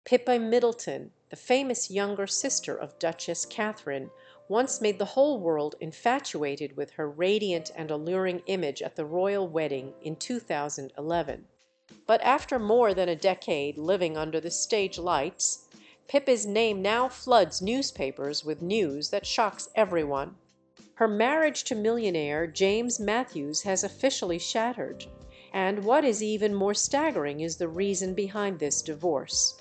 Pippa Middleton, the famous younger sister of Duchess Catherine, once made the whole world infatuated with her radiant and alluring image at the royal wedding in 2011. But after more than a decade living under the stage lights, Pippa's name now floods newspapers with news that shocks everyone. Her marriage to millionaire James Matthews has officially shattered, and what is even more staggering is the reason behind this divorce.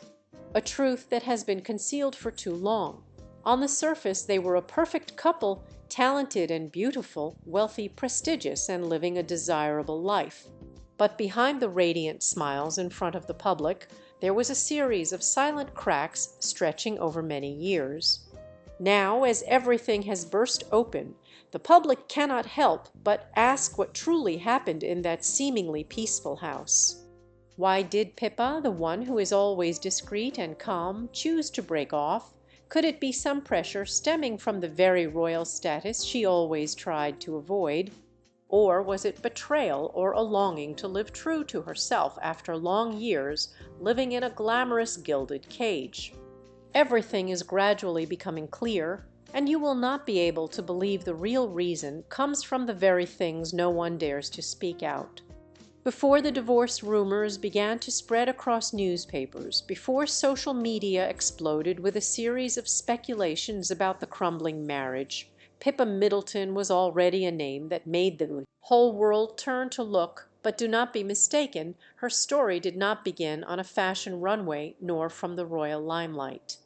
A truth that has been concealed for too long. On the surface, they were a perfect couple, talented and beautiful, wealthy, prestigious, and living a desirable life. But behind the radiant smiles in front of the public, there was a series of silent cracks stretching over many years. Now, as everything has burst open, the public cannot help but ask what truly happened in that seemingly peaceful house. Why did Pippa, the one who is always discreet and calm, choose to break off? Could it be some pressure stemming from the very royal status she always tried to avoid? Or was it betrayal or a longing to live true to herself after long years living in a glamorous gilded cage? Everything is gradually becoming clear, and you will not be able to believe the real reason comes from the very things no one dares to speak out. Before the divorce rumors began to spread across newspapers, before social media exploded with a series of speculations about the crumbling marriage, Pippa Middleton was already a name that made the whole world turn to look, but do not be mistaken, her story did not begin on a fashion runway nor from the royal limelight.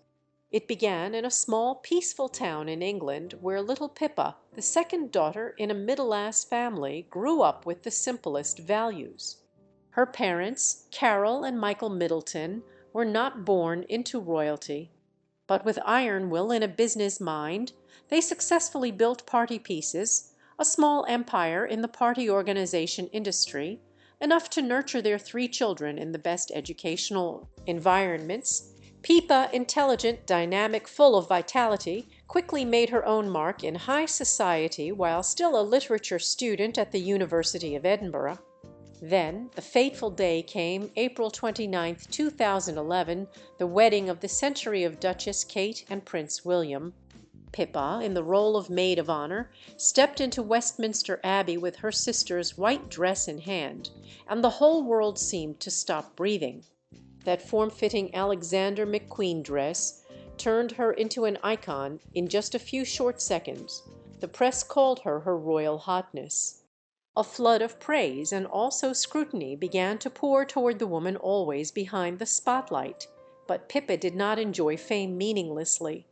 It began in a small, peaceful town in England where little Pippa, the second daughter in a middle-class family, grew up with the simplest values. Her parents, Carol and Michael Middleton, were not born into royalty, but with iron will and a business mind, they successfully built party pieces, a small empire in the party organization industry, enough to nurture their three children in the best educational environments. Pippa, intelligent, dynamic, full of vitality, quickly made her own mark in high society while still a literature student at the University of Edinburgh. Then the fateful day came, April 29, 2011, the wedding of the century of Duchess Kate and Prince William. Pippa, in the role of maid of honor, stepped into Westminster Abbey with her sister's white dress in hand, and the whole world seemed to stop breathing. That form-fitting Alexander McQueen dress turned her into an icon in just a few short seconds. The press called her Her Royal Hotness. A flood of praise and also scrutiny began to pour toward the woman always behind the spotlight. But Pippa did not enjoy fame meaninglessly.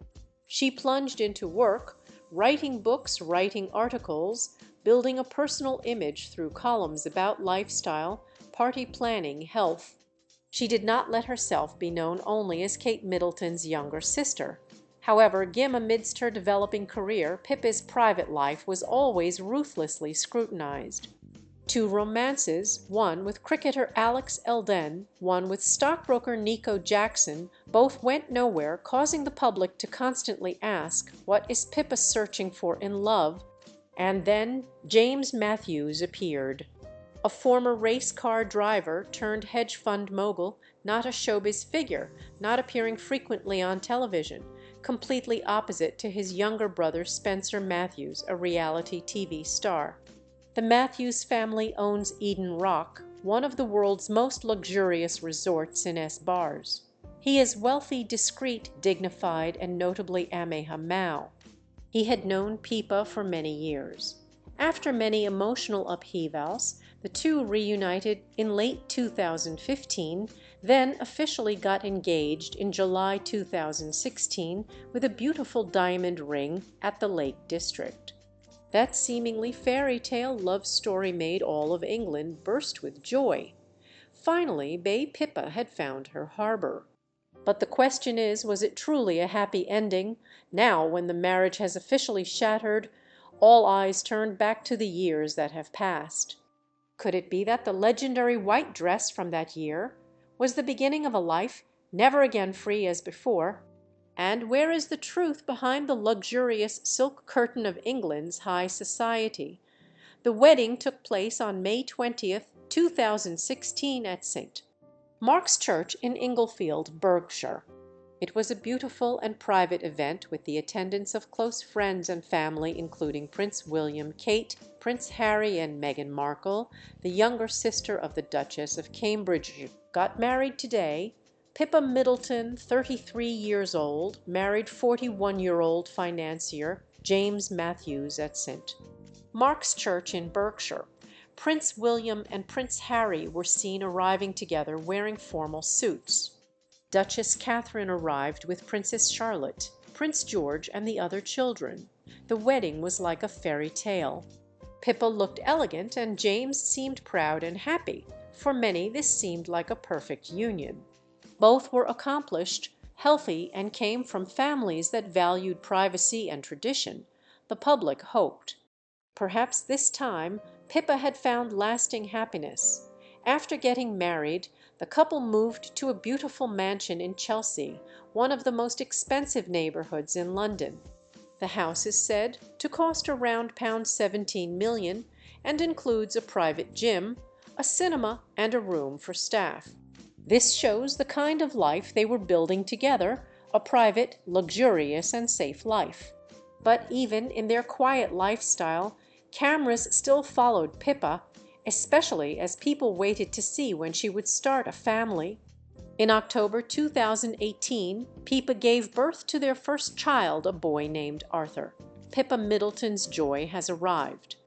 She plunged into work, writing books, writing articles, building a personal image through columns about lifestyle, party planning, health. She did not let herself be known only as Kate Middleton's younger sister. However, amidst her developing career, Pippa's private life was always ruthlessly scrutinized. Two romances, one with cricketer Alex Eldon, one with stockbroker Nico Jackson, both went nowhere, causing the public to constantly ask, what is Pippa searching for in love? And then James Matthews appeared. A former race car driver turned hedge fund mogul, not a showbiz figure, not appearing frequently on television, completely opposite to his younger brother Spencer Matthews, a reality TV star. The Matthews family owns Eden Rock, one of the world's most luxurious resorts in S-Bars. He is wealthy, discreet, dignified, and notably Ameham. He had known Pippa for many years. After many emotional upheavals, the two reunited in late 2015, then officially got engaged in July 2016 with a beautiful diamond ring at the Lake District. That seemingly fairy tale love story made all of England burst with joy. Finally, Bay Pippa had found her harbor. But the question is, was it truly a happy ending? Now, when the marriage has officially shattered, all eyes turned back to the years that have passed. Could it be that the legendary white dress from that year was the beginning of a life never again free as before? And where is the truth behind the luxurious silk curtain of England's high society? The wedding took place on May 20th, 2016 at St. Mark's Church in Inglefield, Berkshire. It was a beautiful and private event with the attendance of close friends and family, including Prince William, Kate, Prince Harry and Meghan Markle, the younger sister of the Duchess of Cambridge, got married today. Pippa Middleton, 33 years old, married 41-year-old financier James Matthews at St. Mark's Church in Berkshire. Prince William and Prince Harry were seen arriving together wearing formal suits. Duchess Catherine arrived with Princess Charlotte, Prince George, and the other children. The wedding was like a fairy tale. Pippa looked elegant, and James seemed proud and happy. For many, this seemed like a perfect union. Both were accomplished, healthy, and came from families that valued privacy and tradition, the public hoped. Perhaps this time Pippa had found lasting happiness. After getting married, the couple moved to a beautiful mansion in Chelsea, one of the most expensive neighbourhoods in London. The house is said to cost around £17 million and includes a private gym, a cinema, and a room for staff. This shows the kind of life they were building together, a private, luxurious, and safe life. But even in their quiet lifestyle, cameras still followed Pippa, especially as people waited to see when she would start a family. In October 2018, Pippa gave birth to their first child, a boy named Arthur. Pippa Middleton's joy has arrived.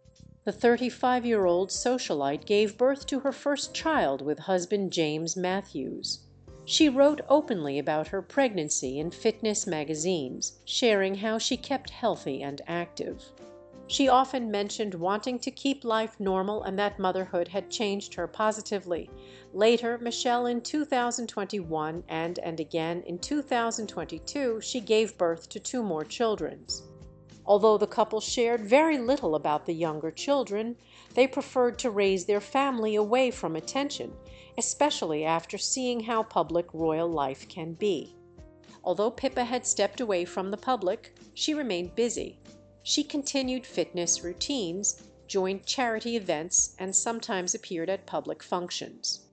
The 35-year-old socialite gave birth to her first child with husband James Matthews. She wrote openly about her pregnancy in fitness magazines, sharing how she kept healthy and active. She often mentioned wanting to keep life normal and that motherhood had changed her positively. Later, Michelle in 2021 and again in 2022, she gave birth to 2 more children. Although the couple shared very little about the younger children, they preferred to raise their family away from attention, especially after seeing how public royal life can be. Although Pippa had stepped away from the public, she remained busy. She continued fitness routines, joined charity events, and sometimes appeared at public functions.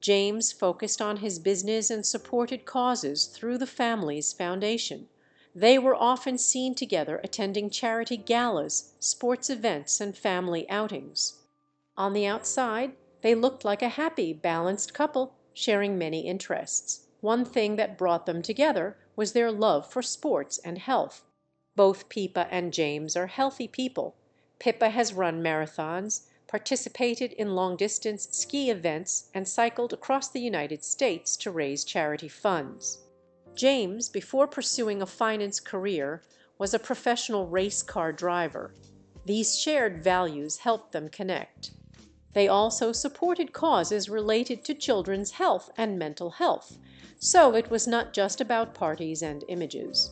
James focused on his business and supported causes through the family's foundation. They were often seen together attending charity galas, sports events, and family outings. On the outside, they looked like a happy, balanced couple, sharing many interests. One thing that brought them together was their love for sports and health. Both Pippa and James are healthy people. Pippa has run marathons, participated in long-distance ski events, and cycled across the United States to raise charity funds. James, before pursuing a finance career, was a professional race car driver. These shared values helped them connect. They also supported causes related to children's health and mental health, so it was not just about parties and images.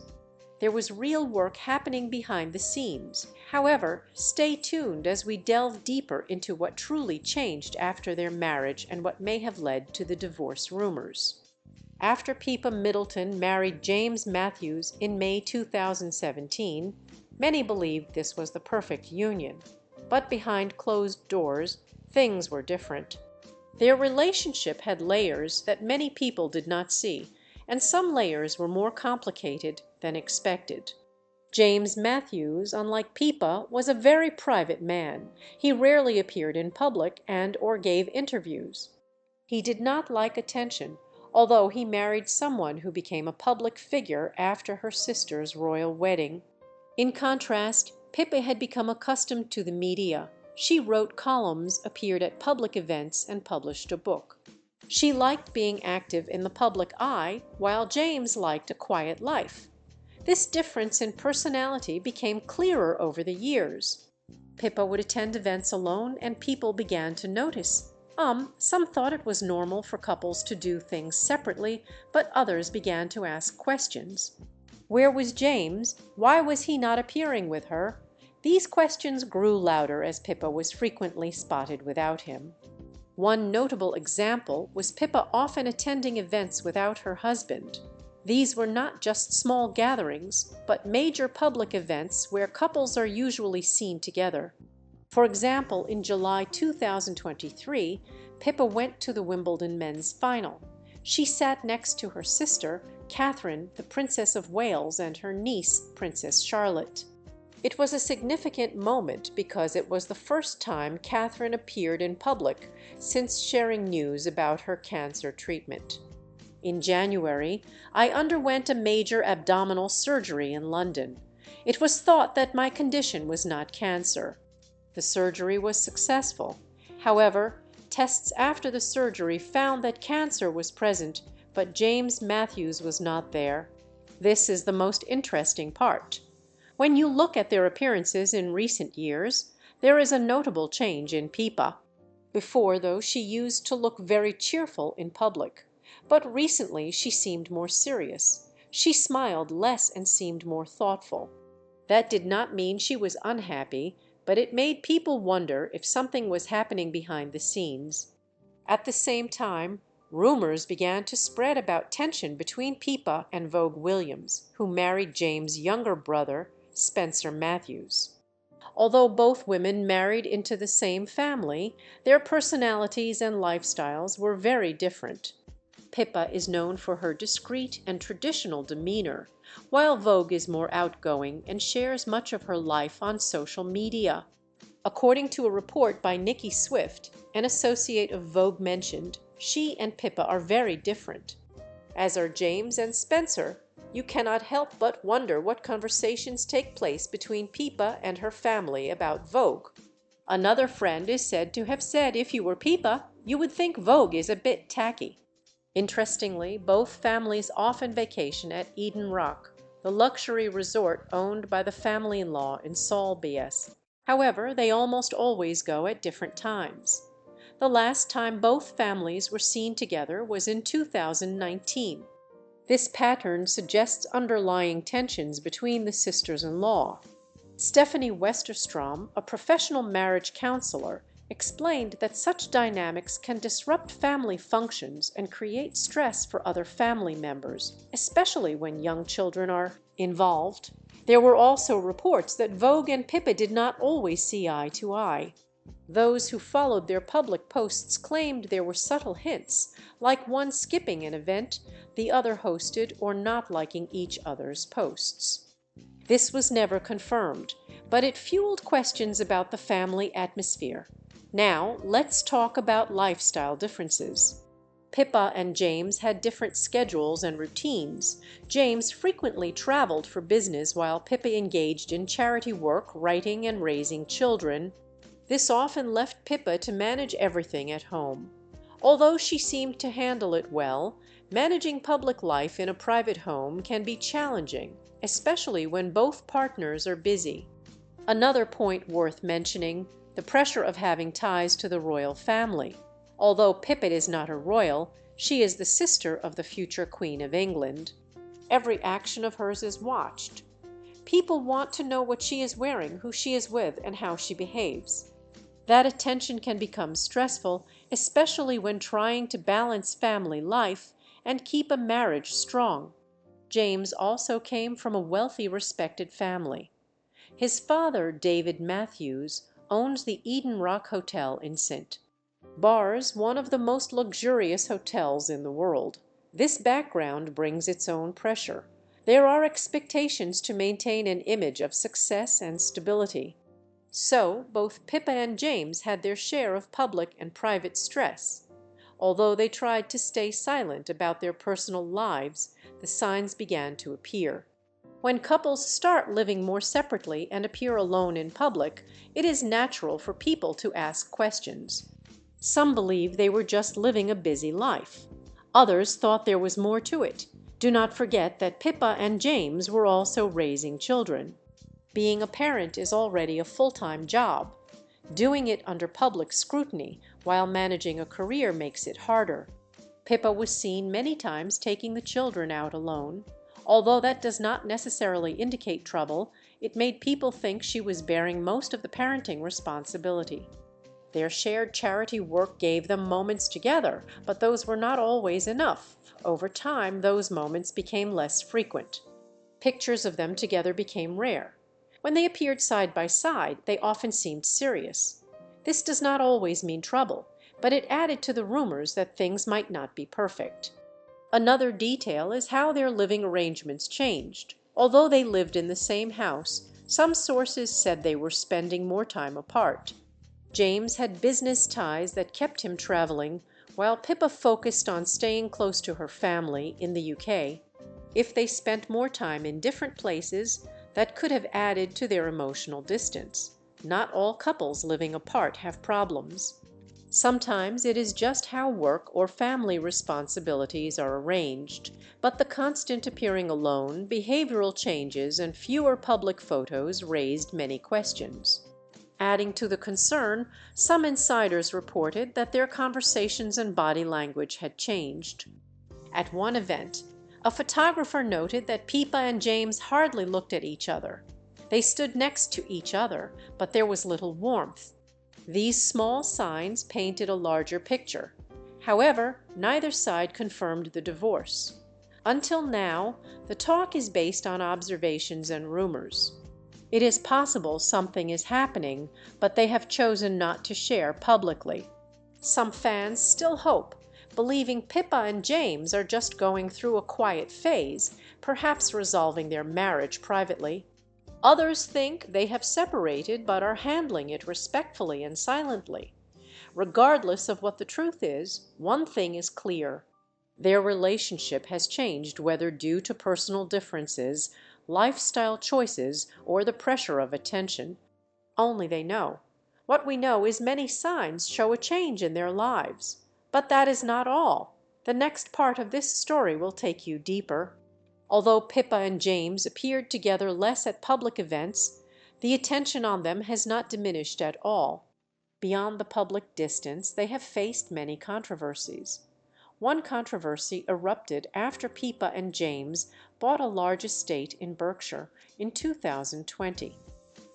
There was real work happening behind the scenes. However, stay tuned as we delve deeper into what truly changed after their marriage and what may have led to the divorce rumors. After Pippa Middleton married James Matthews in May 2017, many believed this was the perfect union. But behind closed doors, things were different. Their relationship had layers that many people did not see, and some layers were more complicated than expected. James Matthews, unlike Pippa, was a very private man. He rarely appeared in public and/or gave interviews. He did not like attention, although he married someone who became a public figure after her sister's royal wedding. In contrast, Pippa had become accustomed to the media. She wrote columns, appeared at public events, and published a book. She liked being active in the public eye, while James liked a quiet life. This difference in personality became clearer over the years. Pippa would attend events alone, and people began to notice. Some thought it was normal for couples to do things separately, but others began to ask questions. Where was James? Why was he not appearing with her? These questions grew louder as Pippa was frequently spotted without him. One notable example was Pippa often attending events without her husband. These were not just small gatherings, but major public events where couples are usually seen together. For example, in July 2023, Pippa went to the Wimbledon men's final. She sat next to her sister, Catherine, the Princess of Wales, and her niece, Princess Charlotte. It was a significant moment because it was the first time Catherine appeared in public since sharing news about her cancer treatment. In January, I underwent a major abdominal surgery in London. It was thought that my condition was not cancer. The surgery was successful. However, tests after the surgery found that cancer was present, but James Matthews was not there. This is the most interesting part. When you look at their appearances in recent years, there is a notable change in Pippa. Before, though, she used to look very cheerful in public, but recently she seemed more serious. She smiled less and seemed more thoughtful. That did not mean she was unhappy, but it made people wonder if something was happening behind the scenes. At the same time, rumors began to spread about tension between Pippa and Vogue Williams, who married James' younger brother, Spencer Matthews. Although both women married into the same family, their personalities and lifestyles were very different. Pippa is known for her discreet and traditional demeanor, while Vogue is more outgoing and shares much of her life on social media. According to a report by Nikki Swift, an associate of Vogue mentioned, she and Pippa are very different. As are James and Spencer. You cannot help but wonder what conversations take place between Pippa and her family about Vogue. Another friend is said to have said if you were Pippa, you would think Vogue is a bit tacky. Interestingly, both families often vacation at Eden Rock, the luxury resort owned by the family-in-law in Solbs. However, they almost always go at different times. The last time both families were seen together was in 2019. This pattern suggests underlying tensions between the sisters-in-law. Stephanie Westerstrom, a professional marriage counselor, explained that such dynamics can disrupt family functions and create stress for other family members, especially when young children are involved. There were also reports that Vogue and Pippa did not always see eye to eye. Those who followed their public posts claimed there were subtle hints, like one skipping an event the other hosted or not liking each other's posts. This was never confirmed, but it fueled questions about the family atmosphere. Now, let's talk about lifestyle differences. Pippa and James had different schedules and routines. James frequently traveled for business while Pippa engaged in charity work, writing, and raising children. This often left Pippa to manage everything at home. Although she seemed to handle it well, managing public life in a private home can be challenging, especially when both partners are busy. Another point worth mentioning, the pressure of having ties to the royal family. Although Pippa is not a royal, she is the sister of the future Queen of England. Every action of hers is watched. People want to know what she is wearing, who she is with, and how she behaves. That attention can become stressful, especially when trying to balance family life and keep a marriage strong. James also came from a wealthy, respected family. His father, David Matthews, owns the Eden Rock Hotel in St. Barrs, one of the most luxurious hotels in the world. This background brings its own pressure. There are expectations to maintain an image of success and stability. So, both Pippa and James had their share of public and private stress. Although they tried to stay silent about their personal lives, the signs began to appear. When couples start living more separately and appear alone in public, it is natural for people to ask questions. Some believe they were just living a busy life. Others thought there was more to it. Do not forget that Pippa and James were also raising children. Being a parent is already a full-time job. Doing it under public scrutiny while managing a career makes it harder. Pippa was seen many times taking the children out alone. Although that does not necessarily indicate trouble, it made people think she was bearing most of the parenting responsibility. Their shared charity work gave them moments together, but those were not always enough. Over time, those moments became less frequent. Pictures of them together became rare. When they appeared side by side, they often seemed serious. This does not always mean trouble, but it added to the rumors that things might not be perfect. Another detail is how their living arrangements changed. Although they lived in the same house, some sources said they were spending more time apart. James had business ties that kept him traveling, while Pippa focused on staying close to her family in the UK. If they spent more time in different places, that could have added to their emotional distance. Not all couples living apart have problems. Sometimes it is just how work or family responsibilities are arranged, but the constant appearing alone, behavioral changes, and fewer public photos raised many questions. Adding to the concern, some insiders reported that their conversations and body language had changed. At one event, a photographer noted that Pippa and James hardly looked at each other. They stood next to each other, but there was little warmth. These small signs painted a larger picture. However, neither side confirmed the divorce. Until now, the talk is based on observations and rumors. It is possible something is happening, but they have chosen not to share publicly. Some fans still hope, believing Pippa and James are just going through a quiet phase, perhaps resolving their marriage privately. Others think they have separated but are handling it respectfully and silently. Regardless of what the truth is, one thing is clear. Their relationship has changed, whether due to personal differences, lifestyle choices, or the pressure of attention. Only they know. What we know is many signs show a change in their lives. But that is not all. The next part of this story will take you deeper. Although Pippa and James appeared together less at public events, the attention on them has not diminished at all. Beyond the public distance, they have faced many controversies. One controversy erupted after Pippa and James bought a large estate in Berkshire in 2020.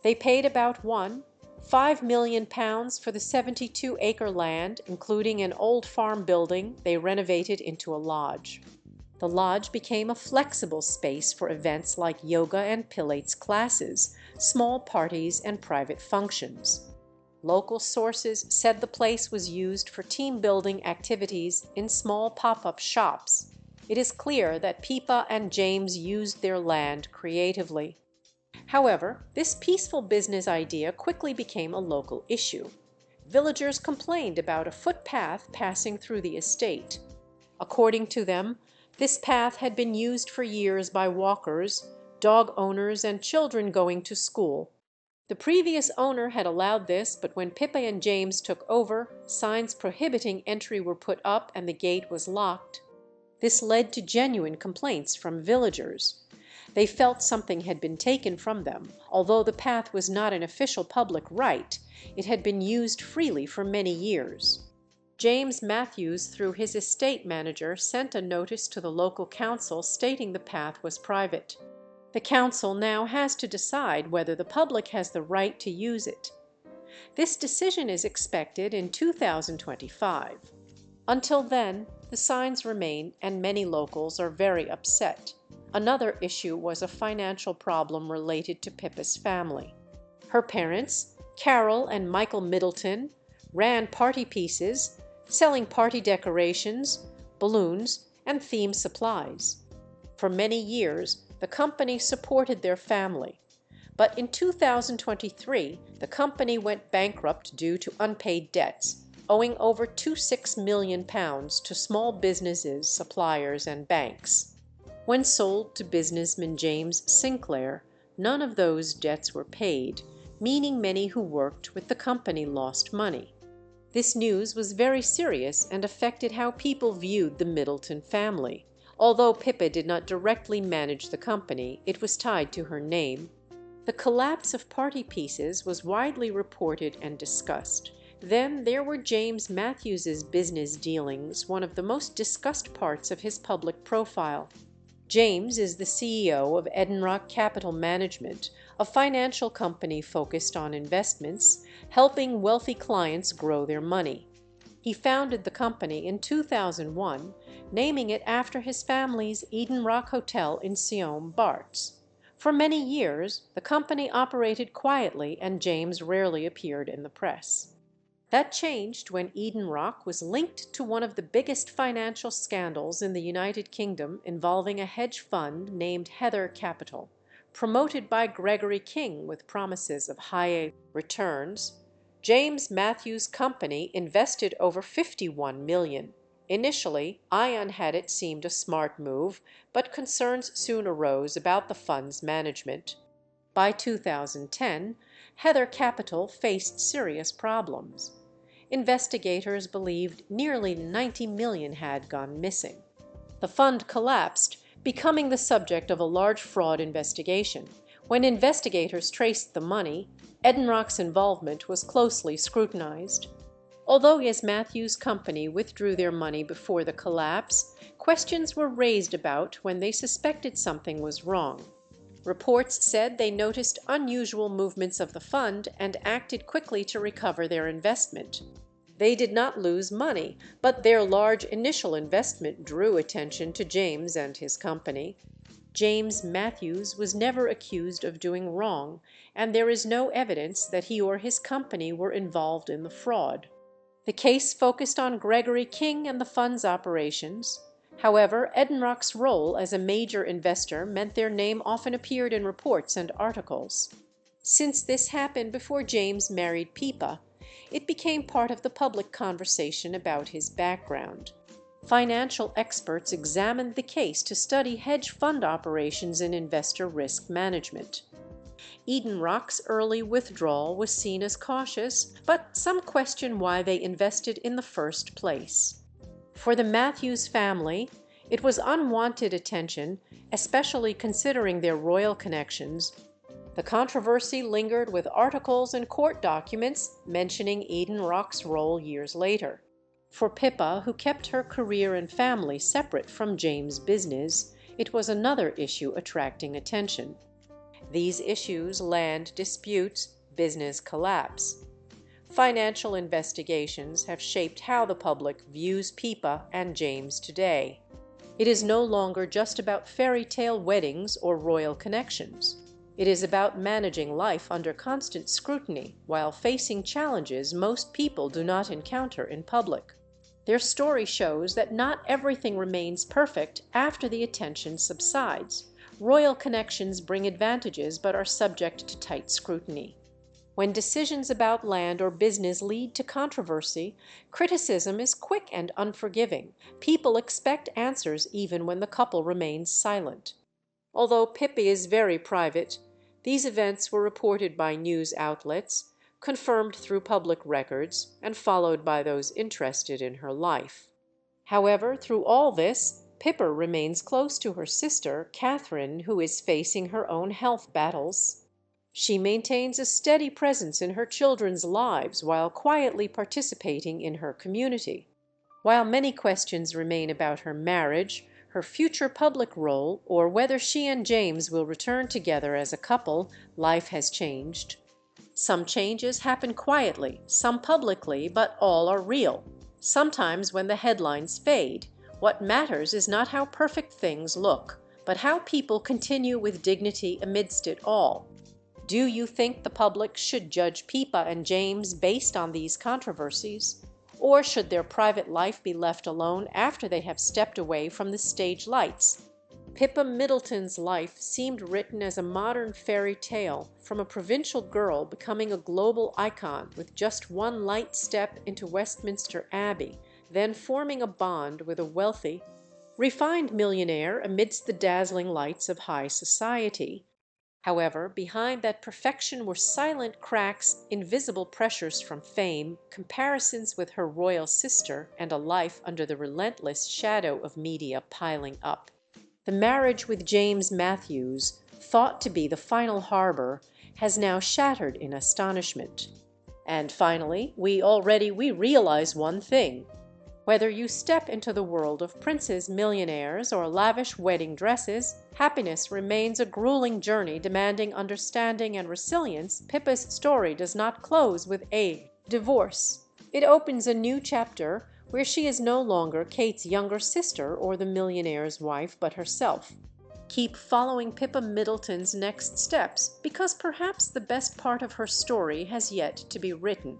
They paid about £5 million for the 72-acre land, including an old farm building they renovated into a lodge. The lodge became a flexible space for events like yoga and Pilates classes, small parties, and private functions. Local sources said the place was used for team-building activities in small pop-up shops. It is clear that Pippa and James used their land creatively. However, this peaceful business idea quickly became a local issue. Villagers complained about a footpath passing through the estate. According to them, this path had been used for years by walkers, dog owners, and children going to school. The previous owner had allowed this, but when Pippa and James took over, signs prohibiting entry were put up and the gate was locked. This led to genuine complaints from villagers. They felt something had been taken from them. Although the path was not an official public right, it had been used freely for many years. James Matthews, through his estate manager, sent a notice to the local council stating the path was private. The council now has to decide whether the public has the right to use it. This decision is expected in 2025. Until then, the signs remain and many locals are very upset. Another issue was a financial problem related to Pippa's family. Her parents, Carol and Michael Middleton, ran party pieces, selling party decorations, balloons, and theme supplies. For many years, the company supported their family. But in 2023, the company went bankrupt due to unpaid debts, owing over £26 million to small businesses, suppliers, and banks. When sold to businessman James Sinclair, none of those debts were paid, meaning many who worked with the company lost money. This news was very serious and affected how people viewed the Middleton family. Although Pippa did not directly manage the company, it was tied to her name. The collapse of party pieces was widely reported and discussed. Then there were James Matthews's business dealings, one of the most discussed parts of his public profile. James is the CEO of Edenrock Capital Management, a financial company focused on investments, helping wealthy clients grow their money. He founded the company in 2001, naming it after his family's Eden Rock Hotel in Siom, Barts. For many years, the company operated quietly and James rarely appeared in the press. That changed when Eden Rock was linked to one of the biggest financial scandals in the United Kingdom involving a hedge fund named Heather Capital, promoted by Gregory King with promises of high returns. James Matthews' company invested over 51 million. Initially, Ion had it seemed a smart move, but concerns soon arose about the fund's management. By 2010, Heather Capital faced serious problems. Investigators believed nearly 90 million had gone missing. The fund collapsed, becoming the subject of a large fraud investigation. When investigators traced the money, Edenrock's involvement was closely scrutinized. Although his Matthews company withdrew their money before the collapse, questions were raised about when they suspected something was wrong. Reports said they noticed unusual movements of the fund and acted quickly to recover their investment. They did not lose money, but their large initial investment drew attention to James and his company. James Matthews was never accused of doing wrong, and there is no evidence that he or his company were involved in the fraud. The case focused on Gregory King and the fund's operations. However, Edenrock's role as a major investor meant their name often appeared in reports and articles. Since this happened before James married Pippa, it became part of the public conversation about his background. Financial experts examined the case to study hedge fund operations and investor risk management. Eden Rock's early withdrawal was seen as cautious, but some question why they invested in the first place. For the Matthews family, it was unwanted attention, especially considering their royal connections. The controversy lingered with articles and court documents mentioning Eden Rock's role years later. For Pippa, who kept her career and family separate from James' business, it was another issue attracting attention. These issues: land disputes, business collapse. Financial investigations have shaped how the public views Pippa and James today. It is no longer just about fairy tale weddings or royal connections. It is about managing life under constant scrutiny while facing challenges most people do not encounter in public. Their story shows that not everything remains perfect after the attention subsides. Royal connections bring advantages but are subject to tight scrutiny. When decisions about land or business lead to controversy, criticism is quick and unforgiving. People expect answers even when the couple remains silent. Although Pippa is very private, these events were reported by news outlets, confirmed through public records, and followed by those interested in her life. However, through all this, Pippa remains close to her sister, Catherine, who is facing her own health battles. She maintains a steady presence in her children's lives while quietly participating in her community. While many questions remain about her marriage, her future public role, or whether she and James will return together as a couple, life has changed. Some changes happen quietly, some publicly, but all are real. Sometimes when the headlines fade, what matters is not how perfect things look, but how people continue with dignity amidst it all. Do you think the public should judge Pippa and James based on these controversies? Or should their private life be left alone after they have stepped away from the stage lights? Pippa Middleton's life seemed written as a modern fairy tale, from a provincial girl becoming a global icon with just one light step into Westminster Abbey, then forming a bond with a wealthy, refined millionaire amidst the dazzling lights of high society. However, behind that perfection were silent cracks, invisible pressures from fame, comparisons with her royal sister, and a life under the relentless shadow of media piling up. The marriage with James Matthews, thought to be the final harbor, has now shattered in astonishment. And finally, we realize one thing. Whether you step into the world of princes, millionaires, or lavish wedding dresses, happiness remains a grueling journey demanding understanding and resilience. Pippa's story does not close with a divorce. It opens a new chapter where she is no longer Kate's younger sister or the millionaire's wife, but herself. Keep following Pippa Middleton's next steps, because perhaps the best part of her story has yet to be written.